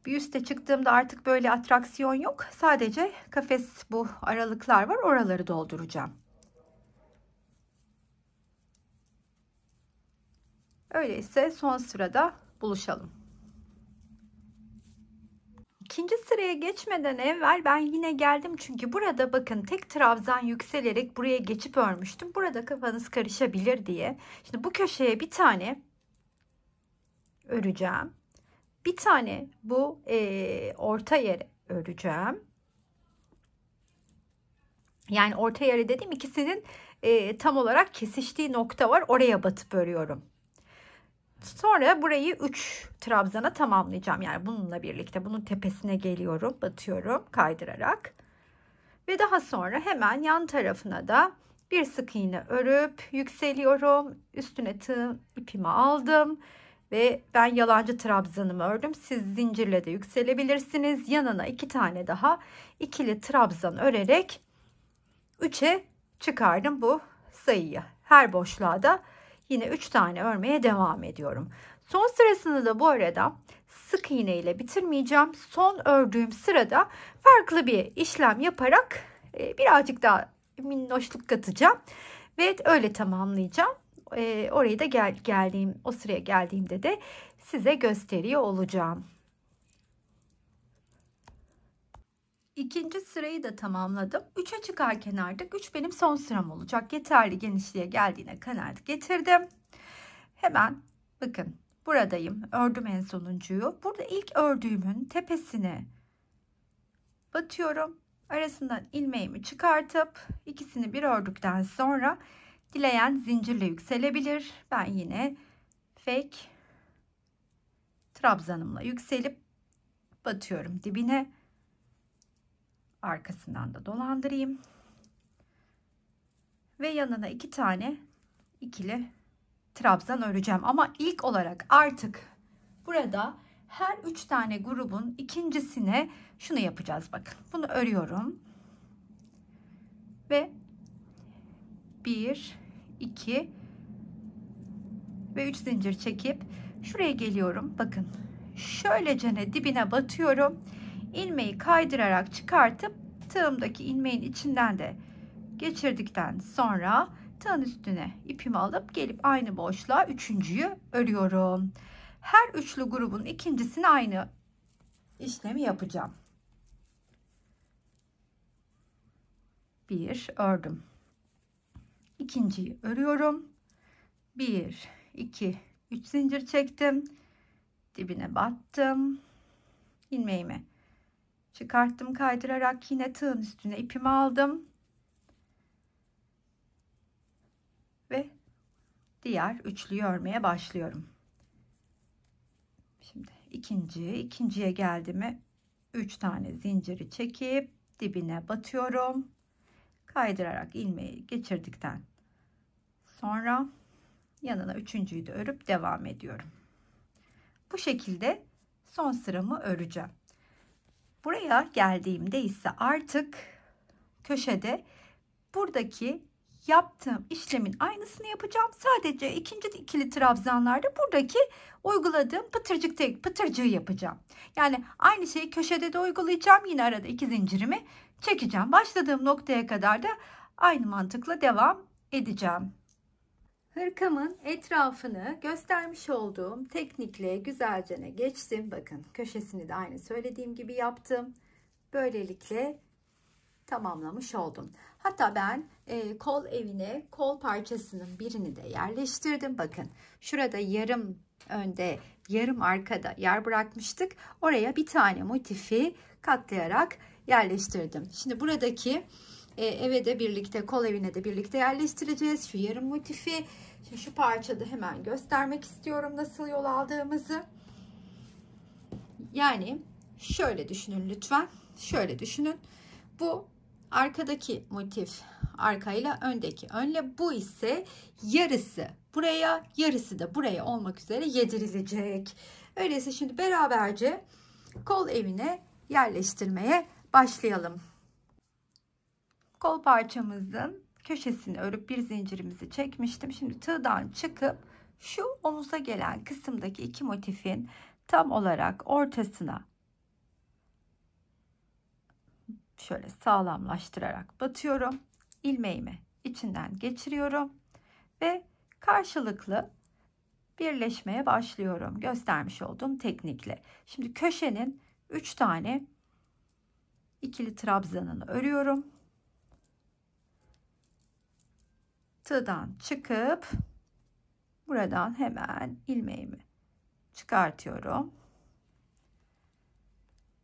Bir üste çıktığımda artık böyle atraksiyon yok. Sadece kafes, bu aralıklar var. Oraları dolduracağım. Öyleyse son sırada buluşalım. İkinci sıraya geçmeden evvel ben yine geldim. Çünkü burada bakın tek trabzan yükselerek buraya geçip örmüştüm. Burada kafanız karışabilir diye. Şimdi bu köşeye bir tane öreceğim. Bir tane bu orta yere öreceğim. Yani orta yere dediğim ikisinin tam olarak kesiştiği nokta var. Oraya batıp örüyorum. Sonra burayı 3 trabzana tamamlayacağım. Yani bununla birlikte bunun tepesine geliyorum, batıyorum kaydırarak. Ve daha sonra hemen yan tarafına da bir sık iğne örüp yükseliyorum. Üstüne tığ ipimi aldım ve ben yalancı trabzanımı ördüm. Siz zincirle de yükselebilirsiniz. Yanına 2 tane daha ikili trabzan örerek 3'e çıkardım bu sayıyı. Her boşluğa da yine 3 tane örmeye devam ediyorum. Son sırasını da bu arada sık iğne ile bitirmeyeceğim. Son ördüğüm sırada farklı bir işlem yaparak birazcık daha minnoşluk katacağım ve öyle tamamlayacağım. Orayı da o sıraya geldiğimde de size gösteriyor olacağım. İkinci sırayı da tamamladım. 3'e çıkarken artık 3 benim son sıram olacak. Yeterli genişliğe geldiğine kanaat getirdim. Hemen bakın buradayım. Ördüm en sonuncuyu. Burada ilk ördüğümün tepesine batıyorum. Arasından ilmeğimi çıkartıp ikisini bir ördükten sonra dileyen zincirle yükselebilir. Ben yine fake trabzanımla yükselip batıyorum dibine. Arkasından da dolandırayım. Ve yanına 2 tane ikili trabzan öreceğim. Ama ilk olarak artık burada her 3 tane grubun ikincisine şunu yapacağız. Bakın bunu örüyorum. Ve 1, 2 ve 3 zincir çekip şuraya geliyorum. Bakın şöylecene dibine batıyorum. İlmeği kaydırarak çıkartıp tığımdaki ilmeğin içinden de geçirdikten sonra tığın üstüne ipimi alıp gelip aynı boşluğa üçüncüyü örüyorum. Her üçlü grubun ikincisine aynı işlemi yapacağım. 1 ördüm. İkinciyi örüyorum. 1, 2, 3 zincir çektim. Dibine battım. İlmeğimi çıkarttım kaydırarak, yine tığın üstüne ipimi aldım. Ve diğer üçlüyü örmeye başlıyorum. Şimdi ikinciye geldiğimi 3 tane zinciri çekip dibine batıyorum. Kaydırarak ilmeği geçirdikten sonra yanına üçüncüyü de örüp devam ediyorum. Bu şekilde son sıramı öreceğim. Buraya geldiğimde ise artık köşede buradaki yaptığım işlemin aynısını yapacağım. Sadece ikinci ikili trabzanlarda buradaki uyguladığım pıtırcığı yapacağım. Yani aynı şeyi köşede de uygulayacağım. Yine arada 2 zincirimi çekeceğim. Başladığım noktaya kadar da aynı mantıkla devam edeceğim. Hırkamın etrafını göstermiş olduğum teknikle güzelce geçtim. Bakın köşesini de aynı söylediğim gibi yaptım. Böylelikle tamamlamış oldum. Hatta ben kol evine kol parçasının birini de yerleştirdim. Bakın şurada yarım önde yarım arkada yer bırakmıştık. Oraya bir tane motifi katlayarak yerleştirdim. Şimdi buradaki eve de birlikte, kol evine de birlikte yerleştireceğiz şu yarım motifi. Şimdi şu parçada hemen göstermek istiyorum nasıl yol aldığımızı. Yani şöyle düşünün lütfen. Şöyle düşünün. Bu arkadaki motif arkayla, öndeki önle. Bu ise yarısı buraya, yarısı da buraya olmak üzere yedirilecek. Öyleyse şimdi beraberce kol evine yerleştirmeye başlayalım. Kol parçamızın köşesini örüp bir zincirimizi çekmiştim. Şimdi tığdan çıkıp şu omuza gelen kısımdaki iki motifin tam olarak ortasına şöyle sağlamlaştırarak batıyorum. İlmeğimi içinden geçiriyorum ve karşılıklı birleşmeye başlıyorum. Göstermiş olduğum teknikle. Şimdi köşenin 3 tane ikili trabzanını örüyorum. Tığdan çıkıp buradan hemen ilmeğimi çıkartıyorum.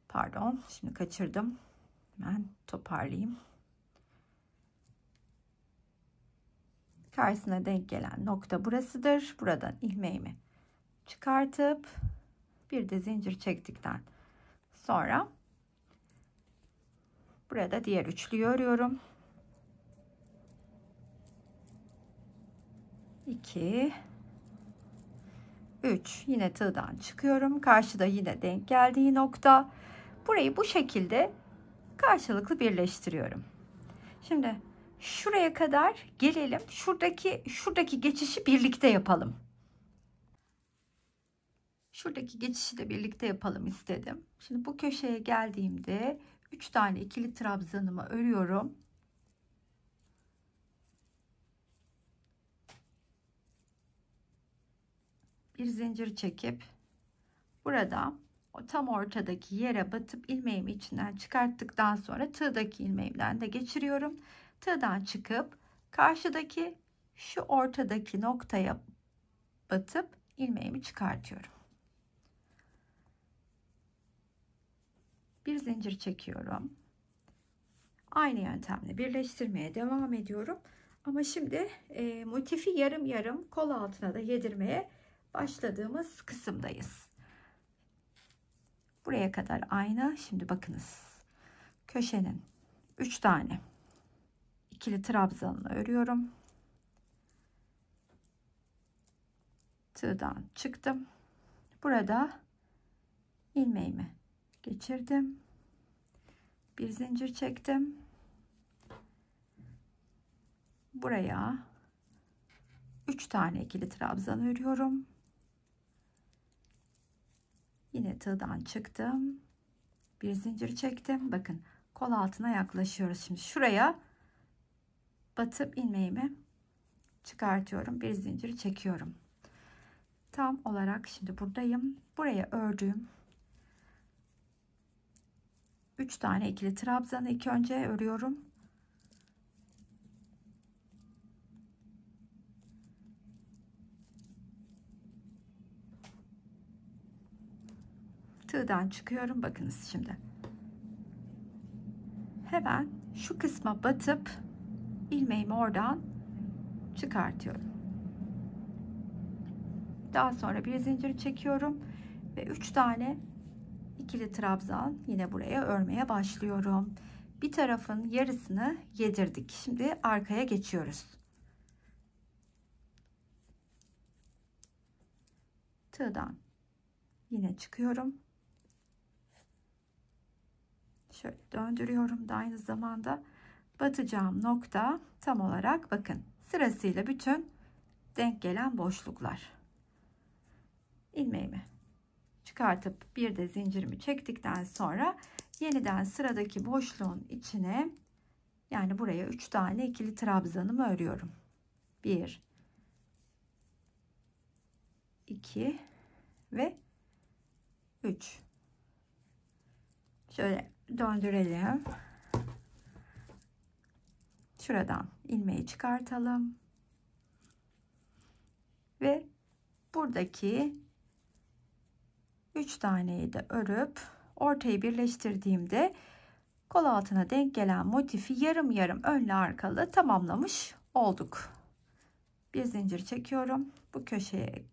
Pardon, şimdi kaçırdım. Hemen toparlayayım. Karşısına denk gelen nokta burasıdır. Buradan ilmeğimi çıkartıp bir de zincir çektikten sonra burada diğer üçlüyü örüyorum. 2 3 yine tığdan çıkıyorum. Karşıda yine denk geldiği nokta. Burayı bu şekilde karşılıklı birleştiriyorum. Şimdi şuraya kadar gelelim. Şuradaki geçişi birlikte yapalım. Şuradaki geçişi de birlikte yapalım istedim. Şimdi bu köşeye geldiğimde 3 tane ikili trabzanımı örüyorum. Bir zincir çekip burada o tam ortadaki yere batıp ilmeğimi içinden çıkarttıktan sonra tığdaki ilmeğimden de geçiriyorum. Tığdan çıkıp karşıdaki şu ortadaki noktaya batıp ilmeğimi çıkartıyorum. Bir zincir çekiyorum. Aynı yöntemle birleştirmeye devam ediyorum. Ama şimdi motifi yarım yarım kol altına da yedirmeye başladığımız kısımdayız. Buraya kadar aynı. Şimdi bakınız. Köşenin 3 tane ikili trabzanını örüyorum. Tığdan çıktım. Burada ilmeğimi geçirdim. Bir zincir çektim. Buraya 3 tane ikili trabzan örüyorum. Yine tığdan çıktım. Bir zincir çektim. Bakın kol altına yaklaşıyoruz. Şimdi şuraya batıp ilmeğimi çıkartıyorum. Bir zincir çekiyorum. Tam olarak şimdi buradayım. Buraya ördüğüm 3 tane ikili trabzanı ilk önce örüyorum. Tığdan çıkıyorum. Bakınız şimdi. Hemen şu kısma batıp ilmeğimi oradan çıkartıyorum. Daha sonra bir zincir çekiyorum ve 3 tane ikili trabzan yine buraya örmeye başlıyorum. Bir tarafın yarısını yedirdik. Şimdi arkaya geçiyoruz. Tığdan yine çıkıyorum. Şöyle döndürüyorum da aynı zamanda batacağım nokta tam olarak bakın sırasıyla bütün denk gelen boşluklar. İlmeğimi çıkartıp bir de zincirimi çektikten sonra yeniden sıradaki boşluğun içine, yani buraya 3 tane ikili trabzanımı örüyorum. 1 2 ve 3. Şöyle döndürelim. Şuradan ilmeği çıkartalım. Ve buradaki 3 taneyi de örüp ortayı birleştirdiğimde kol altına denk gelen motifi yarım yarım önlü arkalı tamamlamış olduk. Bir zincir çekiyorum. Bu köşeye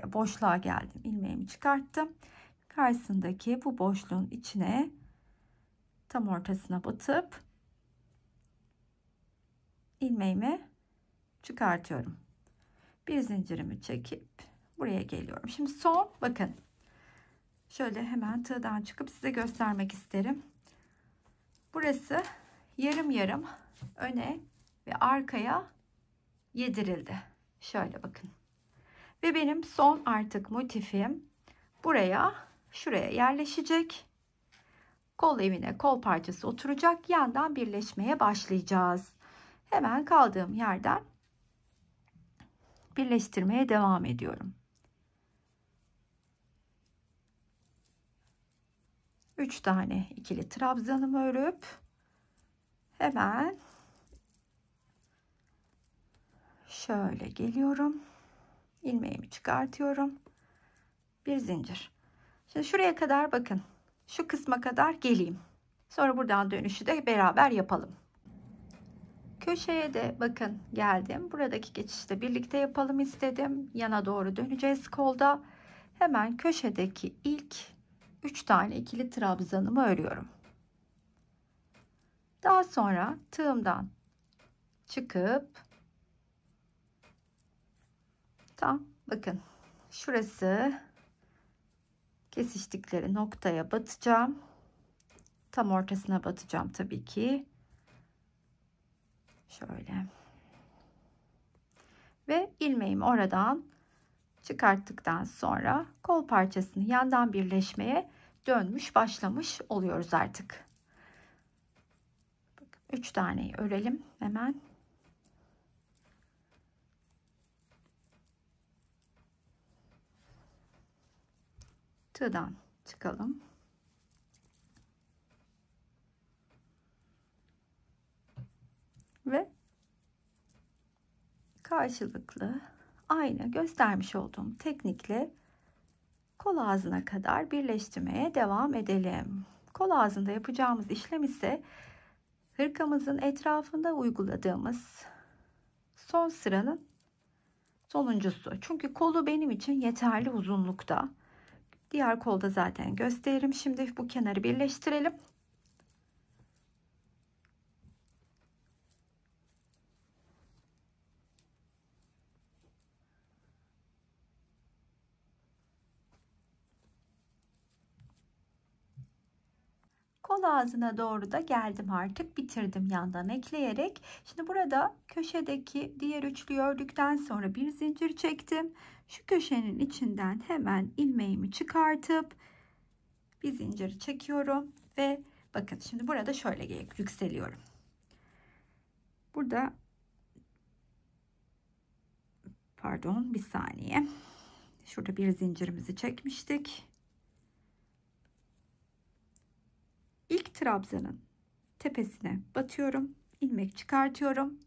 boşluğa geldim. İlmeğimi çıkarttım. Karşısındaki bu boşluğun içine tam ortasına batıp ilmeğimi çıkartıyorum. Bir zincirimi çekip buraya geliyorum. Şimdi son, bakın. Şöyle hemen tığdan çıkıp size göstermek isterim. Burası yarım yarım öne ve arkaya yedirildi. Şöyle bakın. Ve benim son artık motifim şuraya yerleşecek. Kol evine kol parçası oturacak. Yandan birleşmeye başlayacağız. Hemen kaldığım yerden birleştirmeye devam ediyorum. 3 tane ikili trabzanımı örüp hemen şöyle geliyorum. İlmeğimi çıkartıyorum. Bir zincir. Şimdi şuraya kadar bakın. Şu kısma kadar geleyim. Sonra buradan dönüşü de beraber yapalım. Köşeye de bakın geldim. Buradaki geçişte birlikte yapalım istedim. Yana doğru döneceğiz kolda. Hemen köşedeki ilk 3 tane ikili trabzanımı örüyorum. Daha sonra tığımdan çıkıp tam bakın şurası kesiştikleri noktaya batacağım. Tam ortasına batacağım tabii ki. Şöyle. Ve ilmeğimi oradan çıkarttıktan sonra kol parçasını yandan birleşmeye başlamış oluyoruz artık. 3 taneyi örelim hemen. Tığdan çıkalım. Ve karşılıklı aynı göstermiş olduğum teknikle kol ağzına kadar birleştirmeye devam edelim. Kol ağzında yapacağımız işlem ise hırkamızın etrafında uyguladığımız son sıranın sonuncusu. Çünkü kolu benim için yeterli uzunlukta. Diğer kolda zaten gösteririm. Şimdi bu kenarı birleştirelim. Kol ağzına doğru da geldim, artık bitirdim yandan ekleyerek. Şimdi burada köşedeki diğer üçlüyü ördükten sonra bir zincir çektim. Şu köşenin içinden hemen ilmeğimi çıkartıp bir zincir çekiyorum ve bakın şimdi burada şöyle yükseliyorum. Burada pardon, bir saniye. Şurada bir zincirimizi çekmiştik. İlk trabzanın tepesine batıyorum. İlmek çıkartıyorum.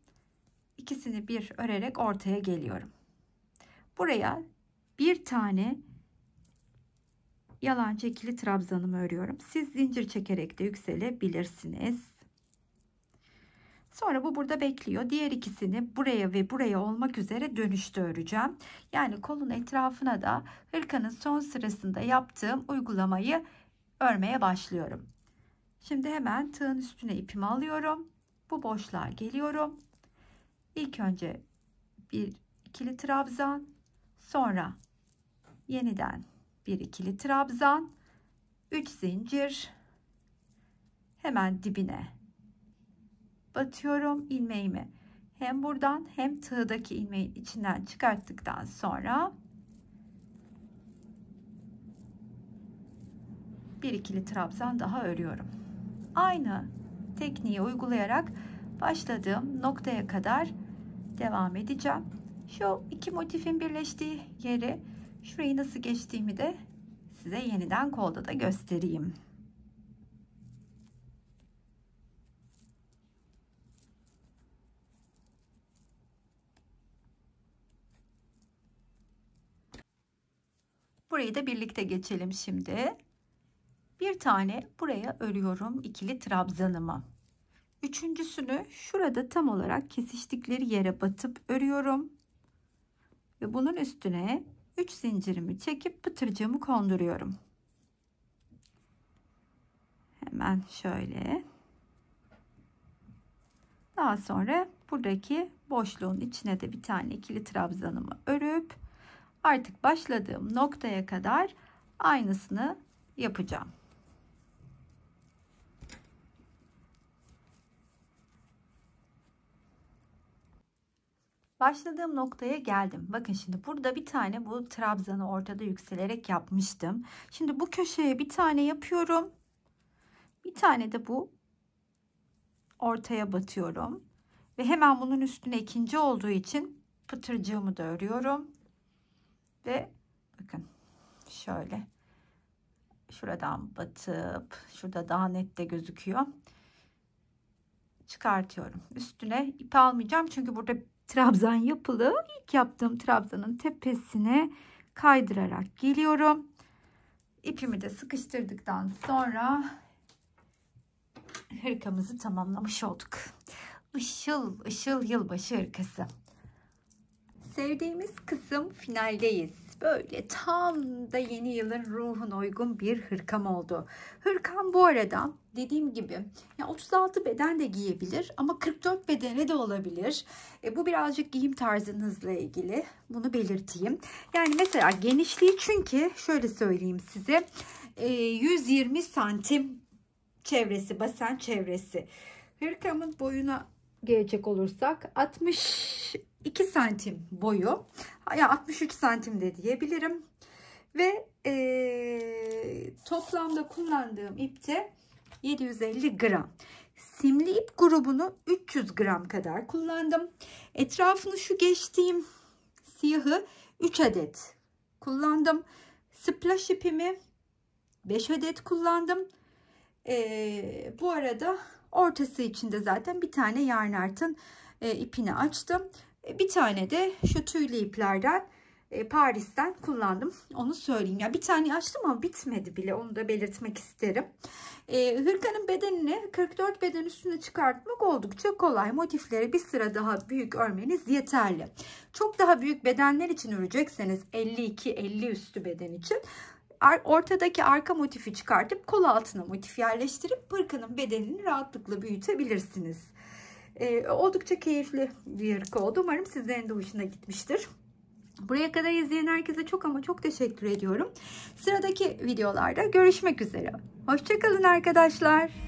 İkisini bir örerek ortaya geliyorum. Buraya bir tane yalancı ikili trabzanımı örüyorum. Siz zincir çekerek de yükselebilirsiniz. Sonra bu burada bekliyor. Diğer ikisini buraya ve buraya olmak üzere dönüşte öreceğim. Yani kolun etrafına da hırkanın son sırasında yaptığım uygulamayı örmeye başlıyorum. Şimdi hemen tığın üstüne ipimi alıyorum. Bu boşluğa geliyorum. İlk önce bir ikili trabzan, sonra yeniden bir ikili trabzan, 3 zincir, hemen dibine batıyorum. İlmeğimi hem buradan hem tığdaki ilmeğin içinden çıkarttıktan sonra bir ikili trabzan daha örüyorum. Aynı tekniği uygulayarak başladığım noktaya kadar devam edeceğim. Şu iki motifin birleştiği yeri, şurayı nasıl geçtiğimi de size yeniden kolda da göstereyim. Burayı da birlikte geçelim şimdi. Bir tane buraya örüyorum ikili trabzanımı. Üçüncüsünü şurada tam olarak kesiştikleri yere batıp örüyorum. Ve bunun üstüne 3 zincirimi çekip pıtırcığımı konduruyorum. Hemen şöyle. Daha sonra buradaki boşluğun içine de bir tane ikili trabzanımı örüp artık başladığım noktaya kadar aynısını yapacağım. Başladığım noktaya geldim. Bakın şimdi burada bir tane bu trabzanı ortada yükselerek yapmıştım. Şimdi bu köşeye bir tane yapıyorum. Bir tane de bu ortaya batıyorum. Ve hemen bunun üstüne ikinci olduğu için pıtırcığımı da örüyorum. Ve bakın şöyle şuradan batıp şurada daha net de gözüküyor. Çıkartıyorum. Üstüne ip almayacağım çünkü burada trabzan yapılı. İlk yaptığım trabzanın tepesine kaydırarak geliyorum. İpimi de sıkıştırdıktan sonra hırkamızı tamamlamış olduk. Işıl ışıl yılbaşı hırkası. Sevdiğimiz kısım finaldeyiz. Böyle tam da yeni yılın ruhuna uygun bir hırkam oldu. Hırkam bu arada dediğim gibi ya 36 beden de giyebilir ama 44 bedene de olabilir. Bu birazcık giyim tarzınızla ilgili. Bunu belirteyim. Yani mesela genişliği çünkü şöyle söyleyeyim size 120 santim çevresi, basen çevresi. Hırkamın boyuna gelecek olursak 62 santim boyu, ya 63 santim de diyebilirim ve toplamda kullandığım ipte 750 gram. Simli ip grubunu 300 gram kadar kullandım. Etrafını şu geçtiğim siyahı 3 adet kullandım. Splash ipimi 5 adet kullandım. Bu arada ortası içinde zaten bir tane yarn artın ipini açtım. Bir tane de şu tüylü iplerden Paris'ten kullandım. Onu söyleyeyim. Ya bir tane açtım ama bitmedi bile. Onu da belirtmek isterim. Hırkanın bedenini 44 beden üstüne çıkartmak oldukça kolay. Motifleri bir sıra daha büyük örmeniz yeterli. Çok daha büyük bedenler için örecekseniz 52-50 üstü beden için ortadaki arka motifi çıkartıp kol altına motif yerleştirip hırkanın bedenini rahatlıkla büyütebilirsiniz. Oldukça keyifli bir hırka oldu. Umarım sizlerin de hoşuna gitmiştir. Buraya kadar izleyen herkese çok ama çok teşekkür ediyorum. Sıradaki videolarda görüşmek üzere. Hoşça kalın arkadaşlar.